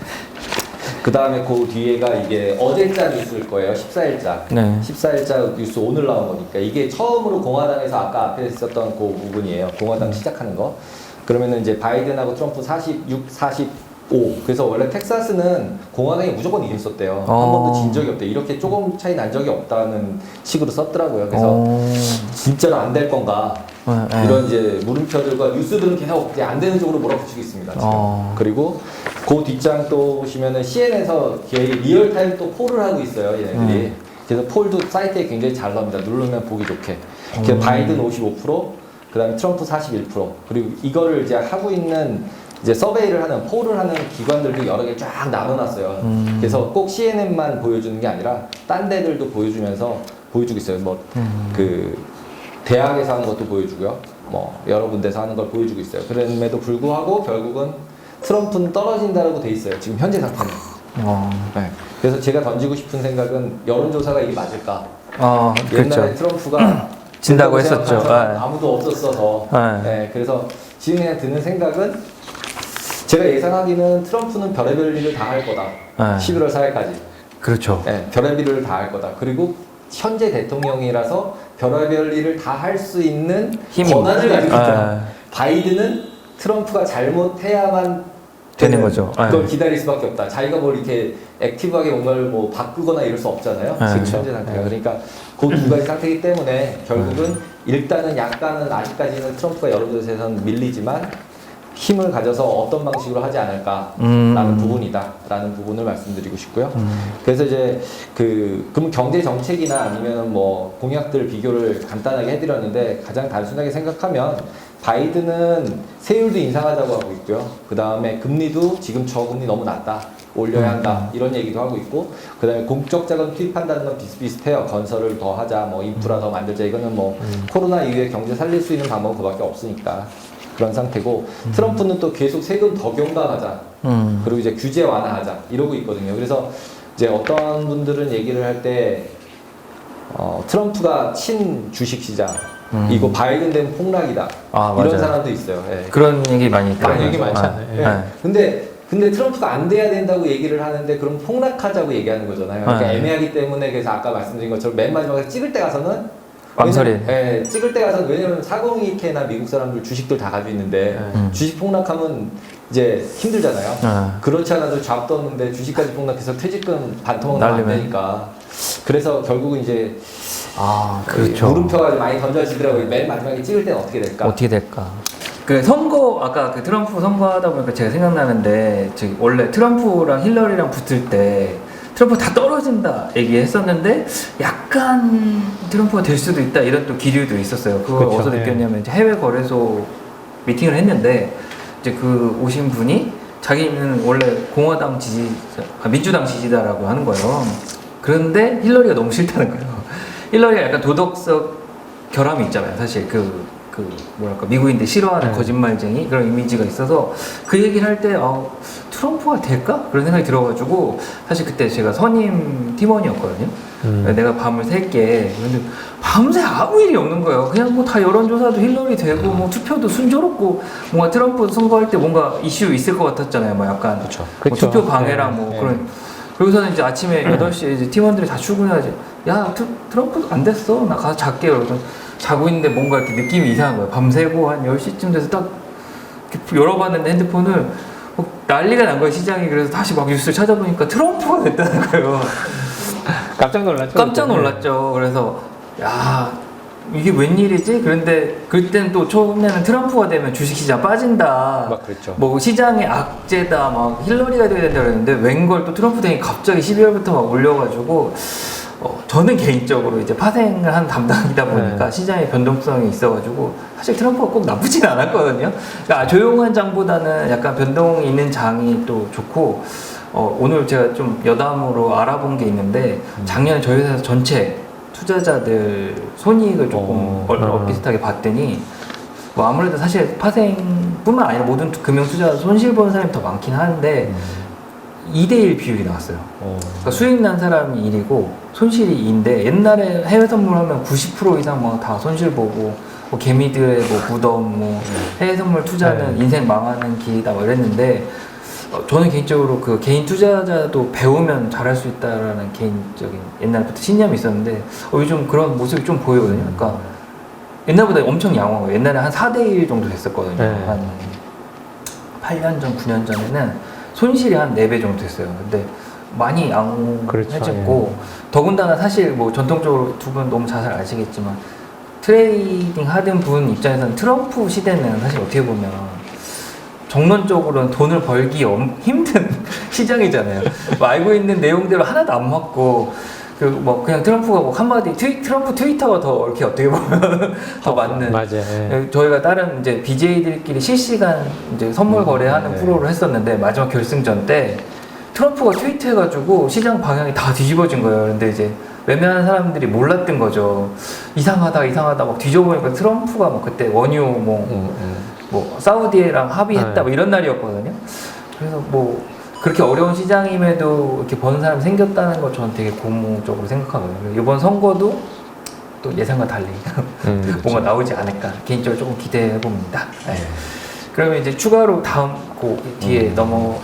그 다음에 그 뒤에가 이게 어제자 뉴스일 거예요. 14일자. 네. 14일자 뉴스 오늘 나온 거니까 이게 처음으로 공화당에서 아까 앞에 있었던 그 부분이에요. 공화당 시작하는 거. 그러면은 이제 바이든하고 트럼프 46, 45. 그래서 원래 텍사스는 공화당이 무조건 이겼었대요. 한 번도 진 적이 없대. 이렇게 조금 차이 난 적이 없다는 식으로 썼더라고요. 그래서 진짜로 안 될 건가. 이런 이제 물음표들과 뉴스들은 계속 이제 안 되는 쪽으로 몰아붙이고 있습니다. 지금. 그리고 그 뒷장 또 보시면은 CNN에서 리얼타임 또 폴을 하고 있어요. 얘네들이. 그래서 폴도 사이트에 굉장히 잘 나옵니다. 누르면 보기 좋게. 그래서 바이든 55%, 그 다음에 트럼프 41%. 그리고 이거를 이제 하고 있는 이제 서베이를 하는, 폴을 하는 기관들도 여러 개 쫙 나눠놨어요. 그래서 꼭 CNN만 보여주는 게 아니라 딴 데들도 보여주면서 보여주고 있어요. 뭐, 그, 대학에서 하는 것도 보여주고요. 뭐, 여러 군데서 하는 걸 보여주고 있어요. 그럼에도 불구하고 결국은 트럼프는 떨어진다고 돼 있어요. 지금 현재 상태는. 네. 그래서 제가 던지고 싶은 생각은 여론조사가 이게 맞을까? 옛날에 그렇죠. 트럼프가 진다고 했었죠. 아무도 없었어서. 네. 그래서 지금 그냥 드는 생각은 제가 예상하기는 트럼프는 별의별 일을 다 할 거다. 11월 4일까지. 그렇죠. 네, 별의별 일을 다 할 거다. 그리고 현재 대통령이라서 별의별 일을 다 할 수 있는 힘이 권한을 가지고 있다. 바이든은 트럼프가 잘못해야만 되는 거죠. 그걸 기다릴 수밖에 없다. 자기가 뭘 이렇게 액티브하게 뭔가를 뭐 바꾸거나 이럴 수 없잖아요. 지금 현재 상태가. 그러니까 그 두 가지 상태이기 때문에 결국은 일단은 약간은 아직까지는 트럼프가 여론조사에서는 밀리지만 힘을 가져서 어떤 방식으로 하지 않을까라는 부분이다라는 부분을 말씀드리고 싶고요. 그래서 이제 그럼 경제 정책이나 아니면 뭐 공약들 비교를 간단하게 해드렸는데 가장 단순하게 생각하면 바이든은 세율도 인상하자고 하고 있고요. 그 다음에 금리도 지금 저금리 너무 낮다. 올려야 한다. 이런 얘기도 하고 있고, 그 다음에 공적 자금 투입한다는 건 비슷비슷해요. 건설을 더 하자, 뭐 인프라 더 만들자. 이거는 뭐 코로나 이후에 경제 살릴 수 있는 방법은 그밖에 없으니까. 그런 상태고 트럼프는 또 계속 세금 더 경감하자. 그리고 이제 규제 완화하자 이러고 있거든요. 그래서 이제 어떤 분들은 얘기를 할 때 트럼프가 친 주식 시장 이거 바이든 된 폭락이다 아, 이런 맞아요. 사람도 있어요. 예. 그런 얘기 많이 있다. 그런 얘기 많잖아요. 예. 네. 근데 트럼프가 안 돼야 된다고 얘기를 하는데 그럼 폭락하자고 얘기하는 거잖아요. 그러니까 네. 애매하기 때문에 그래서 아까 말씀드린 것처럼 맨 마지막에 찍을 때 가서는 망설이. 예, 찍을 때 가서는 왜냐면 4021K나 미국 사람들 주식들 다 가지고 있는데 주식 폭락하면 이제 힘들잖아요. 그렇지 않아도 잡 떴는데 주식까지 폭락해서 퇴직금 반토막 나면 안 날리면. 되니까. 그래서 결국은 이제 그렇죠. 물음표가 많이 던져지더라고요. 맨 마지막에 찍을 때는 어떻게 될까? 어떻게 될까? 그 선거 아까 그 트럼프 선거하다 보니까 제가 생각나는데 원래 트럼프랑 힐러리랑 붙을 때 트럼프 다 떨어진다 얘기했었는데 약간 트럼프가 될 수도 있다 이런 또 기류도 있었어요. 그걸 그쵸, 어디서 느꼈냐면 이제 해외 거래소 미팅을 했는데 이제 그 오신 분이 자기는 원래 공화당 민주당 지지자라고 하는 거예요. 그런데 힐러리가 너무 싫다는 거예요. 힐러리가 약간 도덕적 결함이 있잖아요. 사실 뭐랄까 미국인들 싫어하는 거짓말쟁이 그런 이미지가 있어서 그 얘기를 할 때 트럼프가 될까? 그런 생각이 들어가지고 사실 그때 제가 선임 팀원이었거든요. 내가 밤을 샐게 근데 밤새 아무 일이 없는 거예요. 그냥 뭐 다 여론조사도 힐러리 되고 뭐 투표도 순조롭고 뭔가 트럼프 선거할 때 뭔가 이슈 있을 것 같았잖아요. 뭐 약간 그쵸. 뭐 투표 방해랑 뭐 네. 그런 그러고서는 이제 아침에 8시에 이제 팀원들이 다 출근해야지. 야, 트럼프 안 됐어. 나 가서 잘게요. 그래서 자고 있는데 뭔가 이렇게 느낌이 이상한 거예요. 밤새고 한 10시쯤 돼서 딱 이렇게 열어봤는데 핸드폰을 난리가 난 거예요, 시장이. 그래서 다시 막 뉴스를 찾아보니까 트럼프가 됐다는 거예요. 깜짝 놀랐죠. 깜짝 놀랐죠. 그래서 야, 이게 웬일이지? 그런데 그때는 또 처음에는 트럼프가 되면 주식시장 빠진다. 막 그랬죠. 뭐 시장의 악재다. 막 힐러리가 돼야 된다 그랬는데 웬걸 또 트럼프 되니 갑자기 12월부터 막 올려가지고 저는 개인적으로 이제 파생을 한 담당이다 보니까 시장의 변동성이 있어가지고 사실 트럼프가 꼭 나쁘진 않았거든요. 그러니까 조용한 장보다는 약간 변동이 있는 장이 또 좋고 오늘 제가 좀 여담으로 알아본 게 있는데 작년에 저희 회사 전체 투자자들 손익을 조금 비슷하게 봤더니 뭐 아무래도 사실 파생뿐만 아니라 모든 금융 투자 손실 보는 사람이 더 많긴 한데 2대1 비율이 나왔어요. 그러니까 수익 난 사람이 1이고 손실이 2인데 옛날에 해외 선물하면 90% 이상 뭐 다 손실 보고 뭐 개미들의 뭐 무덤 뭐 해외 선물 투자는 인생 망하는 길이다 뭐 이랬는데 저는 개인적으로 그 개인 투자자도 배우면 잘할 수 있다라는 개인적인 옛날부터 신념이 있었는데 요즘 그런 모습이 좀 보이거든요. 그러니까 옛날보다 엄청 양호한 거예요. 옛날에 한 4대1 정도 됐었거든요. 한 8년 전, 9년 전에는 손실이 한 4배 정도 됐어요. 근데 많이 양호해졌고 그렇죠, 더군다나 사실 뭐 전통적으로 두 분 너무 잘 아시겠지만 트레이딩 하던 분 입장에서는 트럼프 시대는 사실 어떻게 보면 정론적으로는 돈을 벌기 힘든 시장이잖아요. 뭐 알고 있는 내용대로 하나도 안 맞고 뭐 그냥 트럼프가 뭐 한마디 트럼프 트위터가 더 이렇게 어떻게 보면 더 맞는. 맞아요. 저희가 다른 이제 BJ들끼리 실시간 이제 선물 거래하는 프로를 했었는데 마지막 결승전 때 트럼프가 트위트해가지고 시장 방향이 다 뒤집어진 거예요. 근데 이제 매매하는 사람들이 몰랐던 거죠. 이상하다 막 뒤져보니까 트럼프가 뭐 그때 원유 뭐 사우디랑 합의했다 뭐 이런 날이었거든요. 그래서 뭐 그렇게 어려운 시장임에도 이렇게 버는 사람이 생겼다는 거 저는 되게 고무적으로 생각하거든요. 이번 선거도 또 예상과 달리 뭔가 나오지 않을까 개인적으로 조금 기대해 봅니다. 네. 그러면 이제 추가로 다음 뒤에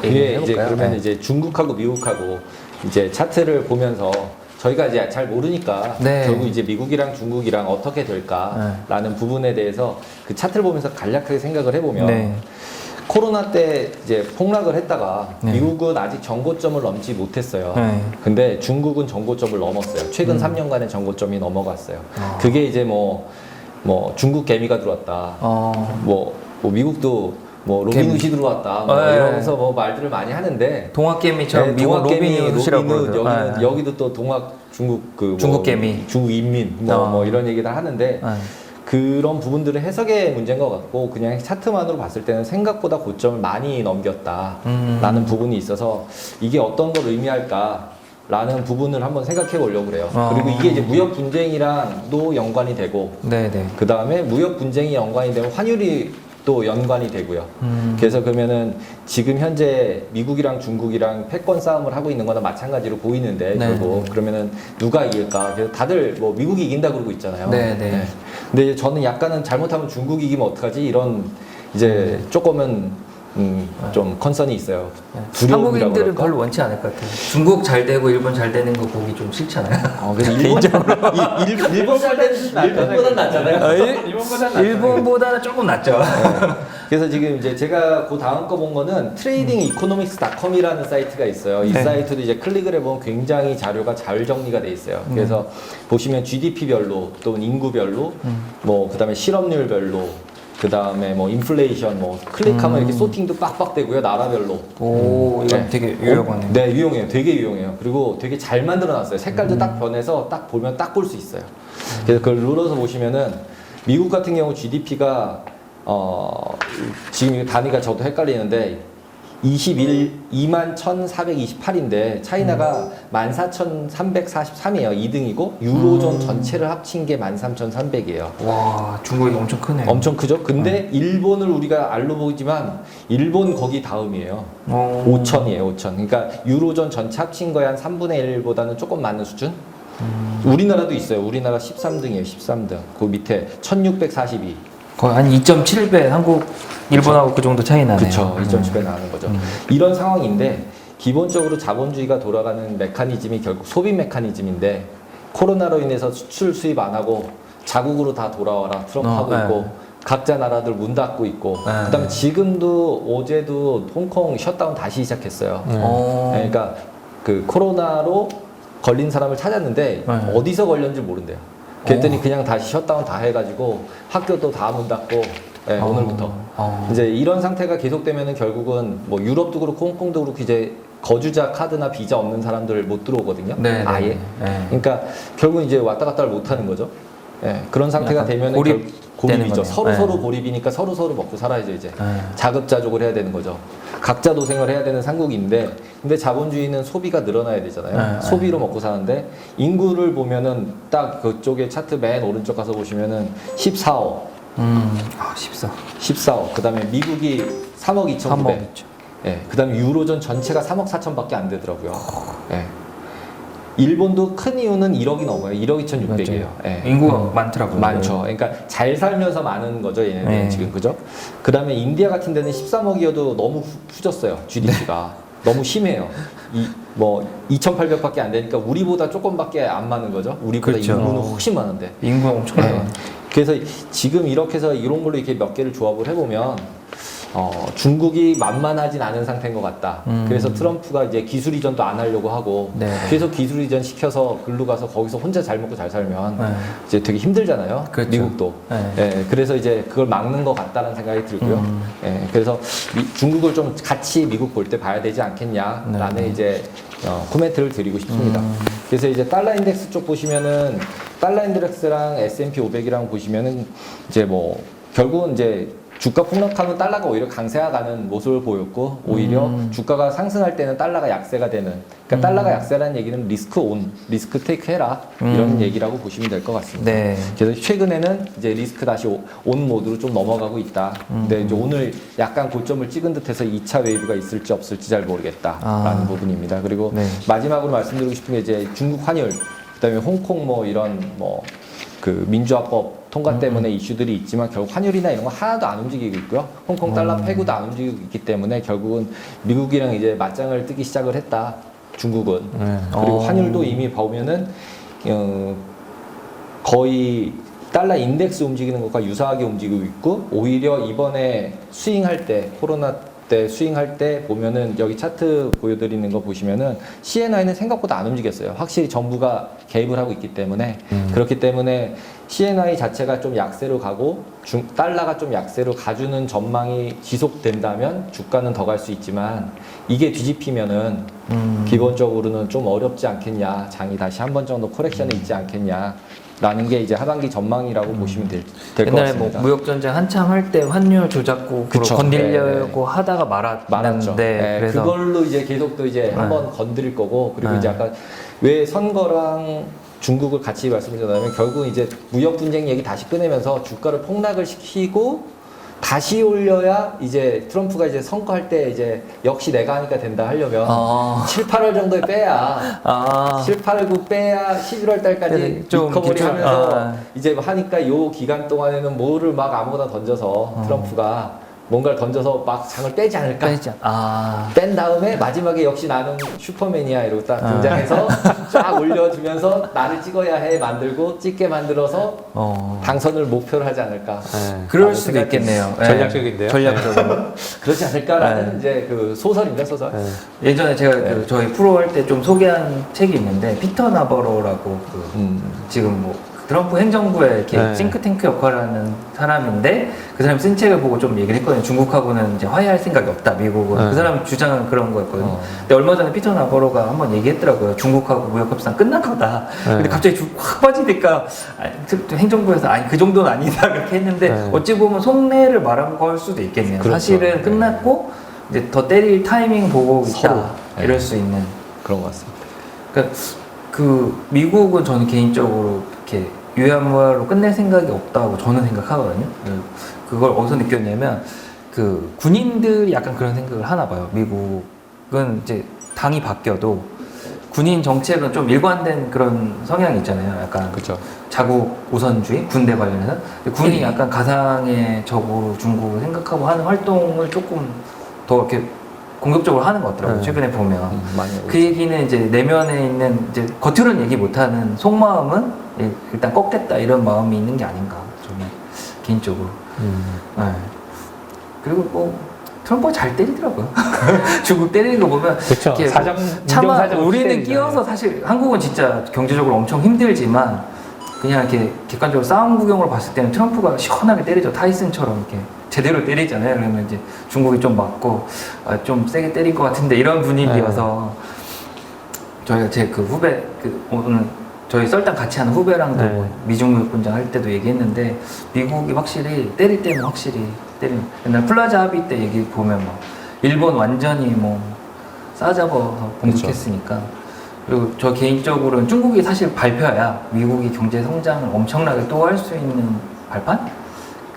뒤에 이제 해볼까요? 그러면 이제 중국하고 미국하고 이제 차트를 보면서 저희가 이제 잘 모르니까 결국 이제 미국이랑 중국이랑 어떻게 될까라는 부분에 대해서 그 차트를 보면서 간략하게 생각을 해보면 코로나 때 이제 폭락을 했다가 미국은 아직 정고점을 넘지 못했어요. 근데 중국은 정고점을 넘었어요. 최근 3년간의 정고점이 넘어갔어요. 그게 이제 뭐 중국 개미가 들어왔다. 뭐 미국도 뭐 로빈훗이 들어왔다. 뭐 이러면서 뭐 말들을 많이 하는데 동학개미처럼 미국 로빈훗이라고 그러죠. 여기도 또 중국 중국 개미, 중국 인민 뭐 이런 얘기를 하는데. 그런 부분들은 해석의 문제인 것 같고 그냥 차트만으로 봤을 때는 생각보다 고점을 많이 넘겼다라는 부분이 있어서 이게 어떤 걸 의미할까라는 부분을 한번 생각해 보려고 그래요. 그리고 이게 이제 무역 분쟁이랑도 연관이 되고 그 다음에 무역 분쟁이 연관이 되면 환율이 또 연관이 되고요. 그래서 그러면은 지금 현재 미국이랑 중국이랑 패권 싸움을 하고 있는 거나 마찬가지로 보이는데 네. 결국 그러면은 누가 이길까? 그래서 다들 뭐 미국이 이긴다 그러고 있잖아요. 네, 네. 근데 저는 약간은 잘못하면 중국이 이기면 어떡하지? 이런 이제 조금은 좀 컨선이 있어요. 두려움이라고 한국인들은 그럴까? 별로 원치 않을 것 같아요. 중국 잘 되고 일본 잘 되는 거 보기 좀 싫잖아요. 그래서 일본 잘 되는 일본보단 낫잖아요. 일본보다는 조금 낫죠. 그래서 지금 이제 제가 그 다음 거 본 거는 트레이딩 이코노믹스.com이라는 사이트가 있어요. 이 네. 사이트도 이제 클릭을 해보면 굉장히 자료가 잘 정리가 돼 있어요. 그래서 보시면 GDP별로 또는 인구별로 뭐 그다음에 실업률별로 그다음에 뭐 인플레이션 뭐 클릭하면 이렇게 소팅도 빡빡 되고요. 나라별로. 오, 이건 네. 되게 유용하네요. 네, 유용해요. 되게 유용해요. 그리고 되게 잘 만들어놨어요. 색깔도 딱 변해서 딱 보면 딱 볼 수 있어요. 그래서 그걸 눌러서 보시면은 미국 같은 경우 GDP가 지금 단위가 저도 헷갈리는데 21,428인데 차이나가 14,343이에요. 2등이고 유로존 전체를 합친 게 13,300이에요. 와, 중국이 엄청 크네요. 엄청 크죠? 근데 일본을 우리가 알로 보지만 일본 거기 다음이에요. 5천이에요, 5천. 그러니까 유로존 전체 합친 거에 한 3분의 1보다는 조금 많은 수준? 우리나라도 있어요. 우리나라 13등이에요, 13등. 그 밑에 1642. 거의 한 2.7배 한국, 일본하고 그 정도 차이 나네요. 그렇죠. 2.7배 나는 거죠. 이런 상황인데 기본적으로 자본주의가 돌아가는 메커니즘이 결국 소비 메커니즘인데 코로나로 인해서 수출 수입 안 하고 자국으로 다 돌아와라 트럼프 하고 네. 있고 각자 나라들 문 닫고 있고 네. 그다음에 지금도 어제도 홍콩 셧다운 다시 시작했어요. 그러니까 그 코로나로 걸린 사람을 찾았는데 네. 어디서 걸렸는지 모른대요. 그랬더니 그냥 다시 셧다운 다 해가지고 학교도 다 문 닫고 네, 오늘부터 이제 이런 상태가 계속되면은 결국은 뭐 유럽도 그렇고 홍콩도 그렇고 이제 거주자 카드나 비자 없는 사람들 못 들어오거든요. 네, 아예. 네. 그러니까 결국 이제 왔다 갔다를 못 하는 거죠. 예, 그런 상태가 약간 되면은 고립되는 고립이죠. 거네요. 서로 네. 서로 고립이니까 서로 서로 먹고 살아야죠 이제. 네. 자급자족을 해야 되는 거죠. 각자 도생을 해야 되는 상국인데, 근데 자본주의는 소비가 늘어나야 되잖아요. 네, 소비로 먹고 사는데 인구를 보면은 딱 그쪽에 차트 맨 오른쪽 가서 보시면은 14억, 14억. 그다음에 미국이 3억 2천 9백. 예, 그다음에 유로존 전체가 3억 4천밖에 안 되더라고요. 예. 일본도 큰 이유는 1억이 넘어요. 1억 2,600이에요. 예. 인구가 많더라고요. 많죠. 그러니까 잘 살면서 많은 거죠, 얘네들 네. 지금 그죠? 그다음에 인디아 같은 데는 13억이어도 너무 후졌어요. GDP가 너무 심해요. 뭐 2,800밖에 안 되니까 우리보다 조금밖에 안 많은 거죠. 우리보다 그렇죠. 인구는 훨씬 많은데. 인구가 엄청 네. 많아요. 그래서 지금 이렇게 해서 이런 걸로 이렇게 몇 개를 조합을 해보면 중국이 만만하진 않은 상태인 것 같다. 그래서 트럼프가 이제 기술 이전도 안 하려고 하고 네. 계속 기술 이전 시켜서 글로 가서 거기서 혼자 잘 먹고 잘 살면 네. 이제 되게 힘들잖아요. 그렇죠. 미국도. 네. 예, 그래서 이제 그걸 막는 것 같다는 생각이 들고요. 예, 그래서 중국을 좀 같이 미국 볼 때 봐야 되지 않겠냐라는 네. 이제 코멘트를 드리고 싶습니다. 그래서 이제 달러 인덱스 쪽 보시면은 달러 인덱스랑 S&P 500이랑 보시면은 이제 뭐 결국은 이제 주가 폭락하면 달러가 오히려 강세가는 모습을 보였고 오히려 주가가 상승할 때는 달러가 약세가 되는 그러니까 달러가 약세라는 얘기는 리스크 테이크 해라 이런 얘기라고 보시면 될 것 같습니다. 네. 그래서 최근에는 이제 리스크 다시 온 모드로 좀 넘어가고 있다. 근데 이제 오늘 약간 고점을 찍은 듯해서 2차 웨이브가 있을지 없을지 잘 모르겠다라는 부분입니다. 그리고 네. 마지막으로 말씀드리고 싶은 게 이제 중국 환율, 그다음에 홍콩 뭐 이런 뭐 그 민주화법 통과 때문에 이슈들이 있지만 결국 환율이나 이런 거 하나도 안 움직이고 있고요. 홍콩 달러 패구도 안 움직이고 있기 때문에 결국은 미국이랑 이제 맞짱을 뜨기 시작을 했다. 중국은. 그리고 환율도 이미 보면은 거의 달러 인덱스 움직이는 것과 유사하게 움직이고 있고 오히려 이번에 스윙할 때 코로나 때 스윙할 때 보면은 여기 차트 보여드리는 거 보시면은 CNY는 생각보다 안 움직였어요. 확실히 정부가 개입을 하고 있기 때문에 그렇기 때문에 CNY 자체가 좀 약세로 가고 달러가 좀 약세로 가주는 전망이 지속된다면 주가는 더 갈 수 있지만 이게 뒤집히면은 기본적으로는 좀 어렵지 않겠냐, 장이 다시 한 번 정도 코렉션이 있지 않겠냐. 라는 게 이제 하반기 전망이라고 보시면 될 것 옛날에 같습니다. 뭐 무역 전쟁 한참 할 때 환율 조작국으로 그쵸. 건들려고 하다가 말았죠. 말았는데 네, 그래서 그걸로 이제 계속 또 이제 한번 건드릴 거고 그리고 네. 이제 아까 왜 선거랑 중국을 같이 말씀드렸다면 결국 이제 무역 분쟁 얘기 다시 꺼내면서 주가를 폭락을 시키고 다시 올려야 이제 트럼프가 이제 선거할 때 이제 역시 내가 하니까 된다 하려면 7, 8월 정도에 빼야 7, 8, 9 빼야 11월 달까지 좀 리커버리 기초- 하면서 이제 하니까 요 기간 동안에는 뭐를 막 아무거나 던져서 트럼프가 뭔가를 던져서 막 장을 빼지 않을까? 뺀 다음에 마지막에 역시 나는 슈퍼맨이야 이러고 딱 등장해서 쫙 올려주면서 나를 찍어야 해 만들고 찍게 만들어서 당선을 목표로 하지 않을까. 그럴 수도 있겠네요. 예. 전략적인데요. 전략적으로. 그렇지 않을까라는 이제 그 소설입니다, 소설. 예전에 제가 그 저희 프로 할 때 좀 소개한 책이 있는데 피터 나버로라고 그 지금 뭐 트럼프 행정부의 이렇게 싱크탱크 역할을 하는 사람인데 그 사람이 쓴 책을 보고 좀 얘기를 했거든요. 중국하고는 이제 화해할 생각이 없다, 미국은. 그 사람 주장은 그런 거였거든요. 근데 얼마 전에 피터 나버로가 한번 얘기했더라고요. 중국하고 무역 협상 끝난 거다. 근데 갑자기 확 빠지니까 행정부에서 아니 그 정도는 아니다 그렇게 했는데 어찌 보면 속내를 말한 걸 수도 있겠네요. 그렇죠. 사실은 끝났고 이제 더 때릴 타이밍 보고 있다. 서로. 이럴 수 있는. 그런 것 같습니다. 그러니까 그 미국은 저는 개인적으로 이렇게 유야무야로 끝낼 생각이 없다고 저는 생각하거든요. 그걸 어디서 느꼈냐면 그 군인들이 약간 그런 생각을 하나 봐요. 미국은 이제 당이 바뀌어도 군인 정책은 좀 일관된 그런 성향이 있잖아요. 약간 그렇죠. 자국 우선주의, 군대 관련해서. 근데 군이 약간 가상의 적으로 중국을 생각하고 하는 활동을 조금 더 이렇게 공격적으로 하는 것 같더라고요. 최근에 보면. 많이 그 얘기는 이제 내면에 있는 이제 겉으로는 얘기 못하는 속마음은 일단 꺾겠다 이런 마음이 있는 게 아닌가 저는 개인적으로. 네. 그리고 뭐 트럼프가 잘 때리더라고요. 중국 때리는 거 보면 그렇죠. 이렇게 사정, 차마 인정사정 없이 우리는 때리잖아요. 끼어서 사실 한국은 진짜 경제적으로 엄청 힘들지만 그냥 이렇게 객관적으로 싸움 구경으로 봤을 때는 트럼프가 시원하게 때리죠. 타이슨처럼 이렇게 제대로 때리잖아요. 그러면 이제 중국이 좀 맞고 좀 세게 때릴 것 같은데 이런 분위기여서 저희가 제 그 후배 오늘 저희 썰당 같이 하는 후배랑도 미중무역분장 할 때도 얘기했는데 미국이 확실히 때릴 때는 확실히 때리는 옛날 플라자 합의 때 얘기 보면 뭐 일본 완전히 뭐 싸잡아서 공격했으니까 그리고 저 개인적으로는 중국이 사실 발표야 미국이 경제 성장을 엄청나게 또 할 수 있는 발판?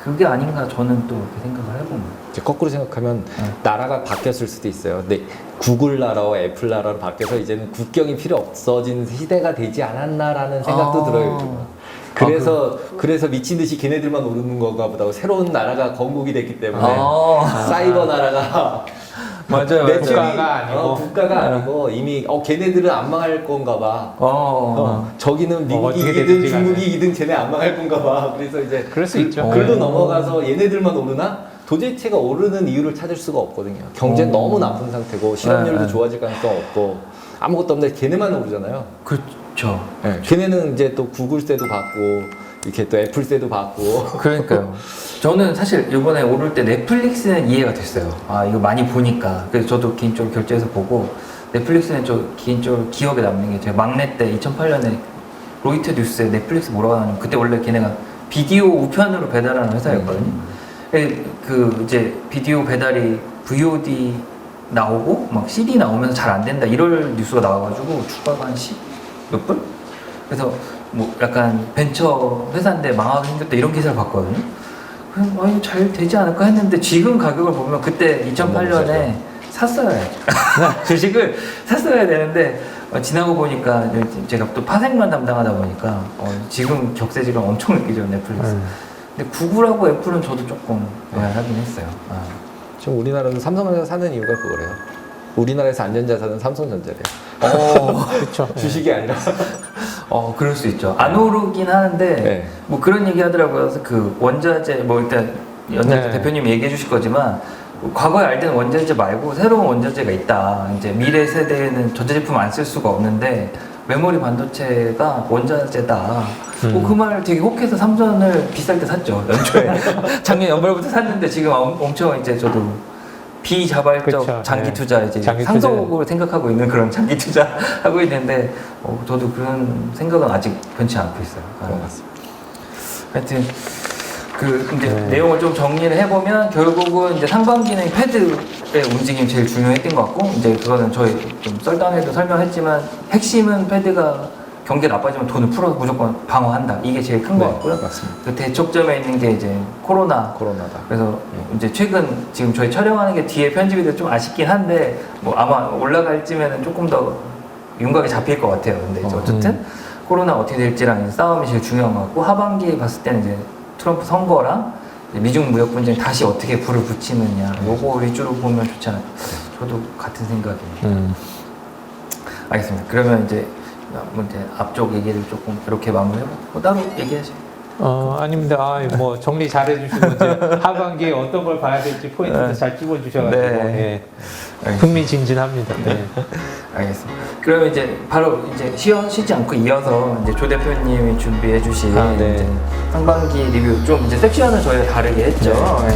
그게 아닌가 저는 또 이렇게 생각을 해봅니다. 이제 거꾸로 생각하면 나라가 바뀌었을 수도 있어요. 근데 구글 나라와 애플 나라로 바뀌어서 이제는 국경이 필요 없어진 시대가 되지 않았나라는 생각도 들어요. 그래서 미친 듯이 걔네들만 오르는 건가 보다. 새로운 나라가 건국이 됐기 때문에 사이버 나라가 맞아요. 매출이 국가가 아니고. 국가가 아니고 이미 걔네들은 안 망할 건가 봐. 저기는 미국이 어떻게 이기든 되든지 중국이 간에. 이기든 쟤네 안 망할 건가 봐. 그래서 이제 그럴 수 있죠. 글로 넘어가서 얘네들만 오르나? 도대체가 오르는 이유를 찾을 수가 없거든요. 경제는 너무 나쁜 상태고 실업률도 좋아질 가능성 없고 아무것도 없는데 걔네만 오르잖아요. 그렇죠. 네. 걔네는 이제 또 구글세도 받고 이렇게 또 애플세도 받고 그러니까요. 저는 사실 이번에 오를 때 넷플릭스는 이해가 됐어요. 아 이거 많이 보니까. 그래서 저도 개인적으로 결제해서 보고 넷플릭스는 저 개인적으로 기억에 남는 게 제가 막내 때 2008년에 로이터 뉴스에 넷플릭스 뭐라고 하냐면 그때 원래 걔네가 비디오 우편으로 배달하는 회사였거든요. 그 이제 비디오 배달이 VOD 나오고 막 CD 나오면서 잘 안 된다 이럴 뉴스가 나와가지고 주가가 한 10 몇 불? 그래서 뭐 약간 벤처 회사인데 망하게 생겼다 이런 기사를 봤거든요. 그냥 이거 잘 되지 않을까 했는데 지금 가격을 보면 그때 2008년에 샀어야 해. 주식을 샀어야 되는데 지나고 보니까 제가 또 파생만 담당하다 보니까 지금 격세지감 엄청 느끼죠 넷플릭스. 근데 구글하고 애플은 저도 조금 하긴 했어요. 지금 우리나라는 삼성전자 사는 이유가 그거래요. 우리나라에서 안전자산은 삼성전자래요. 그렇죠. 주식이 아니라. 그럴 수 있죠. 안 오르긴 하는데 네. 뭐 그런 얘기 하더라고요. 그래서 그 원자재 뭐 일단 연자재 대표님 얘기해 주실 거지만 과거에 알던 원자재 말고 새로운 원자재가 있다. 이제 미래 세대에는 전자제품 안 쓸 수가 없는데 메모리 반도체가 원자재다. 그 말 되게 혹해서 삼전을 비쌀 때 샀죠. 연초에 작년 연말부터 샀는데 지금 엄청 이제 저도 비자발적 그쵸, 장기 투자 이제 장기 상속을 생각하고 있는 그런 장기 투자 하고 있는데 저도 그런 생각은 아직 변치 않고 있어요. 그런 것 같습니다. 하여튼 그 이제 내용을 좀 정리를 해보면 결국은 이제 상반기는 패드의 움직임이 제일 중요했던 것 같고 이제 그거는 저희 좀 썰단에도 설명했지만 핵심은 패드가 경기 나빠지면 돈을 풀어서 무조건 방어한다. 이게 제일 큰 것 네, 같고요. 맞습니다. 그 대척점에 있는 게 이제 코로나다. 그래서 이제 최근 지금 저희 촬영하는 게 뒤에 편집이 돼서 좀 아쉽긴 한데 뭐 아마 올라갈 쯤에는 조금 더 윤곽이 잡힐 것 같아요. 근데 이제 어쨌든 코로나 어떻게 될지랑 싸움이 제일 중요한 것 같고 하반기에 봤을 때는 이제 트럼프 선거랑 이제 미중 무역 분쟁 다시 어떻게 불을 붙이느냐 요거 위주로 보면 좋지 않을까. 저도 같은 생각입니다. 알겠습니다. 그러면 이제 앞쪽 얘기를 조금 이렇게 마무리해보고 따로 얘기하시죠. 아닙니다. 뭐 정리 잘 해주시고 이제 하반기에 어떤 걸 봐야 될지 포인트도 잘 찝어주셔가지고 네. 예. 흥미진진합니다. 네. 알겠습니다. 그러면 이제 바로 이제 쉬지 않고 이어서 이제 조 대표님이 준비해주신 네. 이제 상반기 리뷰 좀 이제 섹션을 저희가 다르게 했죠. 네.